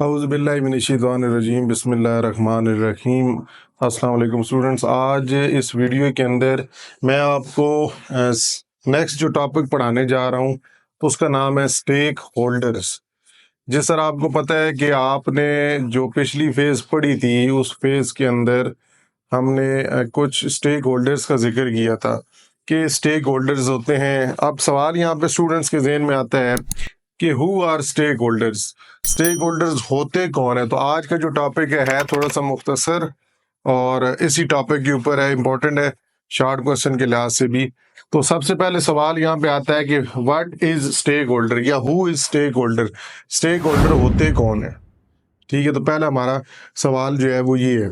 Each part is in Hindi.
औज़ुबिल्लाहिमिनश्शैतानिर्रजीम बिस्मिल्लाहिर्रहमानिर्रहीम। अस्सलाम वालेकुम स्टूडेंट्स। आज इस वीडियो के अंदर मैं आपको नेक्स्ट जो टॉपिक पढ़ाने जा रहा हूँ तो उसका नाम है स्टेक होल्डर्स। जिस तरह आपको पता है कि आपने जो पिछली फेज़ पढ़ी थी उस फेज़ के अंदर हमने कुछ स्टेक होल्डर्स का जिक्र किया था कि स्टेक होल्डर्स होते हैं। अब सवाल यहाँ पे स्टूडेंट्स के जहन में आता है कि who are stakeholders, stakeholders होते कौन है। तो आज का जो टॉपिक है थोड़ा सा मुख्तसर और इसी टॉपिक के ऊपर है, इम्पोर्टेंट है शॉर्ट क्वेश्चन के लिहाज से भी। तो सबसे पहले सवाल यहाँ पे आता है कि व्हाट इज स्टेक होल्डर या who is stakeholder, stakeholder होते कौन है। ठीक है, तो पहला हमारा सवाल जो है वो ये है,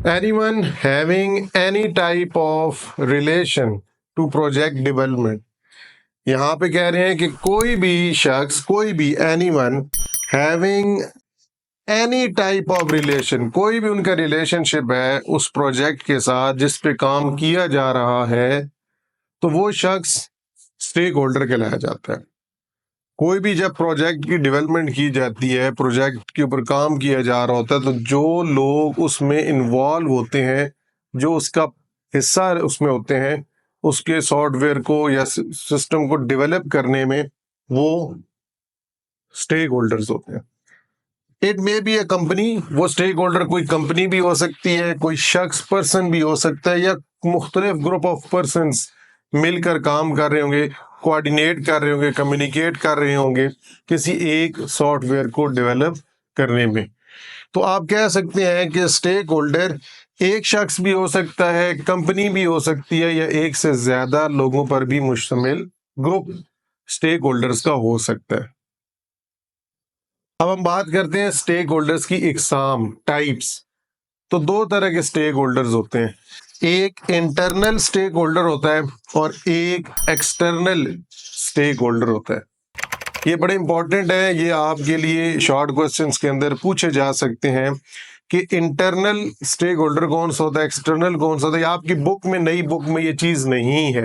anyone having any type of relation to project development. यहाँ पे कह रहे हैं कि कोई भी शख्स, कोई भी anyone having any type of relation, कोई भी उनका रिलेशनशिप है उस प्रोजेक्ट के साथ जिस पे काम किया जा रहा है, तो वो शख्स स्टेक होल्डर कहलाया जाता है। कोई भी जब प्रोजेक्ट की डेवलपमेंट की जाती है, प्रोजेक्ट के ऊपर काम किया जा रहा होता है, तो जो लोग उसमें इन्वॉल्व होते हैं, जो उसका हिस्सा उसमें होते हैं, उसके सॉफ्टवेयर को या सिस्टम को डेवलप करने में, वो स्टेक होल्डर्स होते हैं। It may be A company, वो स्टेक होल्डर कोई कंपनी भी हो सकती है, कोई शख्स पर्सन भी हो सकता है, या मुख्तलिफ ग्रुप ऑफ पर्सनस मिलकर काम कर रहे होंगे, कोऑर्डिनेट कर रहे होंगे, कम्युनिकेट कर रहे होंगे किसी एक सॉफ्टवेयर को डेवलप करने में। तो आप कह सकते हैं कि स्टेक होल्डर एक शख्स भी हो सकता है, कंपनी भी हो सकती है, या एक से ज्यादा लोगों पर भी मुश्तमिल ग्रुप स्टेक होल्डर्स का हो सकता है। अब हम बात करते हैं स्टेक होल्डर्स की इकसाम, टाइप्स। तो दो तरह के स्टेक होल्डर्स होते हैं, एक इंटरनल स्टेक होल्डर होता है और एक एक्सटर्नल स्टेक होल्डर होता है। ये बड़े इंपॉर्टेंट है, ये आपके लिए शॉर्ट क्वेश्चंस के अंदर पूछे जा सकते हैं कि इंटरनल स्टेक होल्डर कौन सा होता है, एक्सटर्नल कौन सा होता है। आपकी बुक में, नई बुक में ये चीज नहीं है,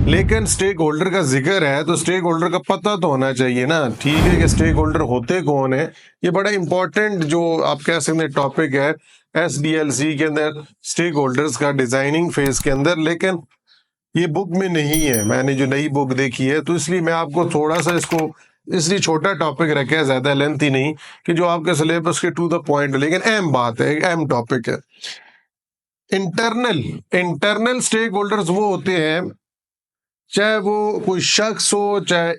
लेकिन स्टेक होल्डर का जिक्र है तो स्टेक होल्डर का पता तो होना चाहिए ना। ठीक है कि स्टेक होल्डर होते कौन है, ये बड़ा इंपॉर्टेंट जो आप कह सकते हैं टॉपिक है SDLC के अंदर, स्टेक होल्डर्स का डिजाइनिंग फेज के अंदर। लेकिन ये बुक में नहीं है, मैंने जो नई बुक देखी है, तो इसलिए मैं आपको थोड़ा सा इसको इसलिए छोटा टॉपिक रखा है, ज्यादा लेंथी नहीं, कि जो आपके सिलेबस के टू द पॉइंट, लेकिन अहम बात है, अहम टॉपिक है। इंटरनल स्टेक होल्डर्स वो होते हैं, चाहे वो कोई शख्स हो, चाहे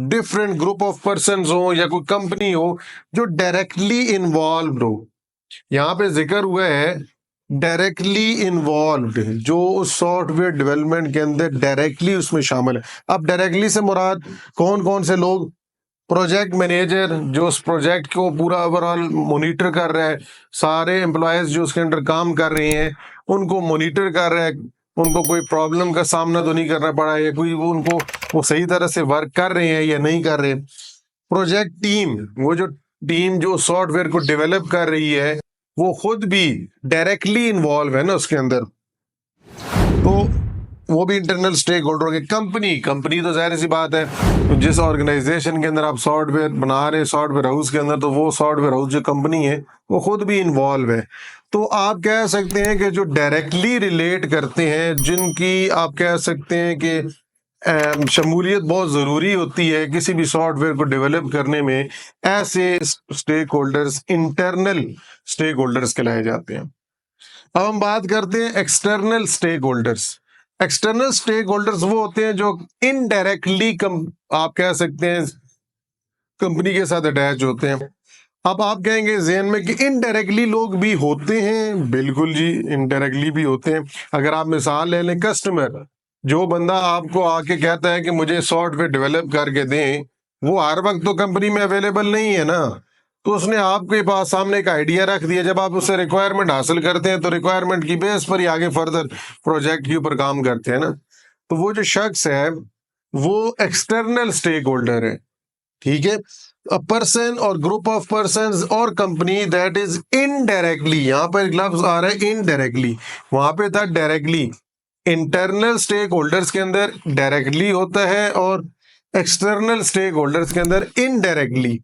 डिफरेंट ग्रुप ऑफ पर्संस हो, या कोई कंपनी हो, जो डायरेक्टली इन्वॉल्व हो। यहाँ पे जिक्र हुआ है डायरेक्टली इन्वॉल्व, जो उस सॉफ्टवेयर डेवलपमेंट के अंदर डायरेक्टली उसमें शामिल है। अब डायरेक्टली से मुराद कौन कौन से लोग, प्रोजेक्ट मैनेजर जो उस प्रोजेक्ट को पूरा ओवरऑल मॉनिटर कर रहा है, सारे एम्प्लॉयज जो उसके अंदर काम कर रहे हैं उनको मॉनिटर कर रहा है, उनको कोई प्रॉब्लम का सामना तो नहीं करना पड़ा, या कोई वो सही तरह से वर्क कर रहे हैं या नहीं कर रहे। प्रोजेक्ट टीम, वो जो टीम जो सॉफ्टवेयर को डेवलप कर रही है, वो खुद भी डायरेक्टली इन्वॉल्व है ना उसके अंदर, तो वो भी इंटरनल स्टेक होल्डर होंगे। कंपनी तो जाहिर सी बात है, तो जिस ऑर्गेनाइजेशन के अंदर आप सॉफ्टवेयर बना रहे, सॉफ्टवेयर हाउस के अंदर, तो वो सॉफ्टवेयर हाउस जो कंपनी है वो खुद भी इन्वॉल्व है। तो आप कह सकते हैं कि जो डायरेक्टली रिलेट करते हैं, जिनकी आप कह सकते हैं कि शमूलियत बहुत ज़रूरी होती है किसी भी सॉफ्टवेयर को डेवलप करने में, ऐसे stakeholders internal stakeholders कहलाए जाते हैं। अब हम बात करते हैं external stakeholders. External stakeholders वो होते हैं जो इनडायरेक्टली आप कह सकते हैं कंपनी के साथ अटैच होते हैं। अब आप कहेंगे जेहन में कि इनडायरेक्टली लोग भी होते हैं, बिल्कुल जी, इनडायरेक्टली भी होते हैं। अगर आप मिसाल ले लें, कस्टमर, जो बंदा आपको आके कहता है कि मुझे सॉफ्टवेयर डेवलप करके दें, वो हर वक्त तो कंपनी में अवेलेबल नहीं है ना, तो उसने आपके पास सामने एक आइडिया रख दिया। जब आप उससे रिक्वायरमेंट हासिल करते हैं तो रिक्वायरमेंट की बेस पर ही आगे फर्दर प्रोजेक्ट के ऊपर काम करते हैं ना। तो वो जो शख्स है वो एक्सटर्नल स्टेक होल्डर है। ठीक है, अ पर्सन और ग्रुप ऑफ पर्संस और कंपनी दैट इज इनडायरेक्टली, यहाँ पर एक लफ्ज आ रहा है इनडायरेक्टली, वहां पे था डायरेक्टली। इंटरनल स्टेक होल्डर्स के अंदर डायरेक्टली होता है और एक्सटर्नल स्टेक होल्डर्स के अंदर इनडायरेक्टली।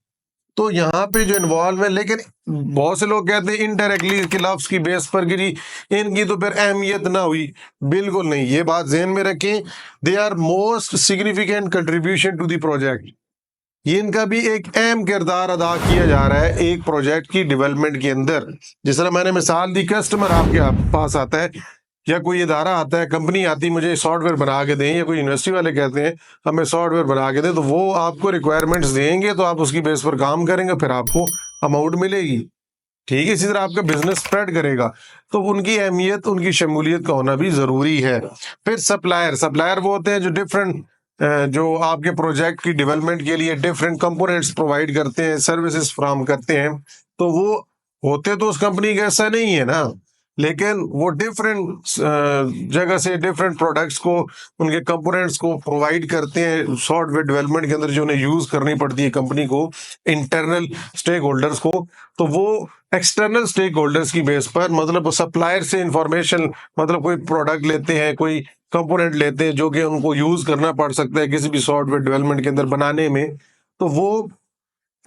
तो यहाँ पे जो इन्वॉल्व है, लेकिन बहुत से लोग कहते हैं इनडायरेक्टली इसके लफ्ज की बेस पर गिरी, इनकी तो फिर अहमियत ना हुई। बिल्कुल नहीं, ये बात ज़हन में रखें, they are most significant contribution to the project. ये इनका भी एक अहम किरदार अदा किया जा रहा है एक प्रोजेक्ट की डेवलपमेंट के अंदर। जिस तरह मैंने मिसाल दी, कस्टमर आपके पास आता है या कोई इदारा आता है, कंपनी आती है, मुझे सॉफ्टवेयर बना के दें, या कोई यूनिवर्सिटी वाले कहते हैं हमें सॉफ्टवेयर बना के दें, तो वो आपको रिक्वायरमेंट्स देंगे, तो आप उसकी बेस पर काम करेंगे, फिर आपको अमाउंट मिलेगी। ठीक है, इसी तरह आपका बिजनेस स्प्रेड करेगा, तो उनकी अहमियत, उनकी शमूलियत का होना भी ज़रूरी है। फिर सप्लायर, सप्लायर वो होते हैं जो डिफरेंट जो आपके प्रोजेक्ट की डेवलपमेंट के लिए डिफरेंट कंपोनेंट्स प्रोवाइड करते हैं, सर्विसेज फ्राहम करते हैं। तो वो होते तो उस कंपनी का ऐसा नहीं है ना, लेकिन वो डिफरेंट जगह से डिफरेंट प्रोडक्ट्स को, उनके कंपोनेंट्स को प्रोवाइड करते हैं सॉफ्टवेयर डेवलपमेंट के अंदर, जो उन्हें यूज करनी पड़ती है कंपनी को, इंटरनल स्टेक होल्डर्स को। तो वो एक्सटर्नल स्टेक होल्डर्स की बेस पर, मतलब सप्लायर से इंफॉर्मेशन, मतलब कोई प्रोडक्ट लेते हैं, कोई कंपोनेंट लेते हैं जो कि उनको यूज करना पड़ सकता है किसी भी सॉफ्टवेयर डेवलपमेंट के अंदर बनाने में, तो वो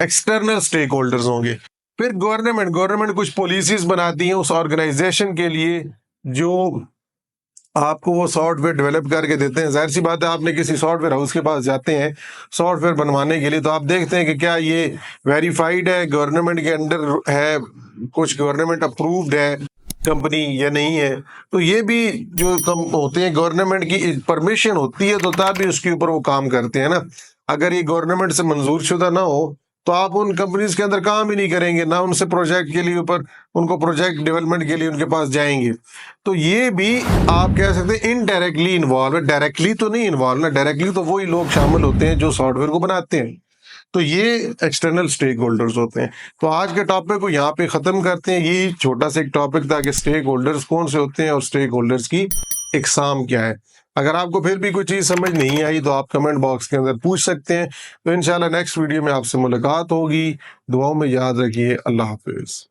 एक्सटर्नल स्टेक होल्डर्स होंगे। फिर गवर्नमेंट, गवर्नमेंट कुछ पॉलिसीज बनाती है उस ऑर्गेनाइजेशन के लिए जो आपको वो सॉफ्टवेयर डेवलप करके देते हैं। जाहिर सी बात है, आपने किसी सॉफ्टवेयर हाउस के पास जाते हैं सॉफ्टवेयर बनवाने के लिए, तो आप देखते हैं कि क्या ये वेरीफाइड है, गवर्नमेंट के अंडर है, कुछ गवर्नमेंट अप्रूव्ड है कंपनी या नहीं है। तो ये भी जो कम होते हैं, गवर्नमेंट की परमिशन होती है, तो तभी उसके ऊपर वो काम करते हैं ना। अगर ये गवर्नमेंट से मंजूर शुदा ना हो, तो आप उन कंपनीज के अंदर काम ही नहीं करेंगे, ना उनसे प्रोजेक्ट के लिए ऊपर, उनको प्रोजेक्ट डेवलपमेंट के लिए उनके पास जाएंगे। तो ये भी आप कह सकते हैं इनडायरेक्टली इन्वॉल्व है, डायरेक्टली तो नहीं इन्वॉल्व ना, डायरेक्टली तो वही लोग शामिल होते हैं जो सॉफ्टवेयर को बनाते हैं। तो ये एक्सटर्नल स्टेक होल्डर्स होते हैं। तो आज के टॉपिक को यहाँ पे ख़त्म करते हैं। ये छोटा सा एक टॉपिक था कि स्टेक होल्डर्स कौन से होते हैं और स्टेक होल्डर्स की इकसाम क्या है। अगर आपको फिर भी कोई चीज़ समझ नहीं आई तो आप कमेंट बॉक्स के अंदर पूछ सकते हैं। तो इंशाल्लाह नेक्स्ट वीडियो में आपसे मुलाकात होगी। दुआओं में याद रखिए। अल्लाह हाफिज़।